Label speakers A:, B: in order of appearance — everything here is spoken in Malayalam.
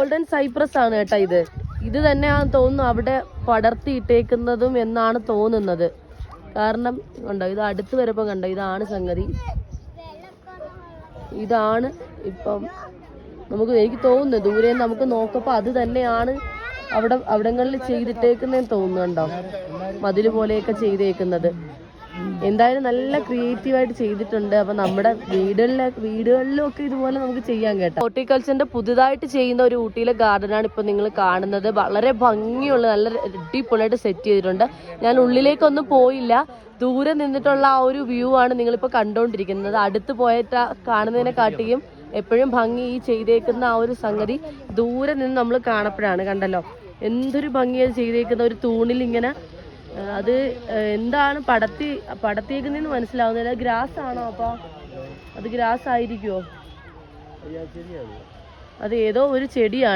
A: ഗോൾഡൻ സൈപ്രസ് ആണ് കേട്ടോ ഇത് തന്നെയാണെന്ന് തോന്നുന്നു അവിടെ പടർത്തിയിട്ടേക്കുന്നതും എന്നാണ് തോന്നുന്നത്. കാരണം കണ്ടോ, ഇത് അടുത്ത് വരുമ്പോ കണ്ടോ, ഇതാണ് സംഗതി. ഇതാണ് ഇപ്പം എനിക്ക് തോന്നുന്നത് ദൂരെ നമുക്ക് നോക്കപ്പോ അത് തന്നെയാണ് അവിടങ്ങളിൽ ചെയ്തിട്ടേക്കുന്നതെന്ന് തോന്നുന്നുണ്ടോ, മതില് പോലെയൊക്കെ ചെയ്തേക്കുന്നത്. എന്തായാലും നല്ല ക്രിയേറ്റീവായിട്ട് ചെയ്തിട്ടുണ്ട്. അപ്പൊ നമ്മുടെ വീടുകളിലും ഒക്കെ ഇതുപോലെ നമുക്ക് ചെയ്യാൻ കേട്ടോ. ഹോർട്ടിക്കൾച്ചറിന്റെ പുതുതായിട്ട് ചെയ്യുന്ന ഒരു ഊട്ടിയിലെ ഗാർഡനാണ് ഇപ്പൊ നിങ്ങൾ കാണുന്നത്. വളരെ ഭംഗിയുള്ള നല്ല അടിപൊളിയായിട്ട് സെറ്റ് ചെയ്തിട്ടുണ്ട്. ഞാൻ ഉള്ളിലേക്കൊന്നും പോയില്ല, ദൂരെ നിന്നിട്ടുള്ള ആ ഒരു വ്യൂ ആണ് നിങ്ങളിപ്പോൾ കണ്ടുകൊണ്ടിരിക്കുന്നത്. അടുത്ത് പോയിട്ട് കാണുന്നതിനെ കാട്ടിയും എപ്പോഴും ഭംഗി ഈ ചെയ്തേക്കുന്ന ആ ഒരു സംഗതി ദൂരെ നിന്ന് നമ്മൾ കാണപ്പോഴാണ്. കണ്ടല്ലോ എന്തൊരു ഭംഗിയാണ് ചെയ്തേക്കുന്ന. ഒരു തൂണിൽ ഇങ്ങനെ അത് എന്താണ് പടത്തിയേക്കുന്നതെന്ന് മനസ്സിലാവുന്നില്ല. ഗ്രാസ് ആണോ? അപ്പൊ അത് ഗ്രാസ് ആയിരിക്കുമോ? അത് ഏതോ ഒരു ചെടിയാണ്.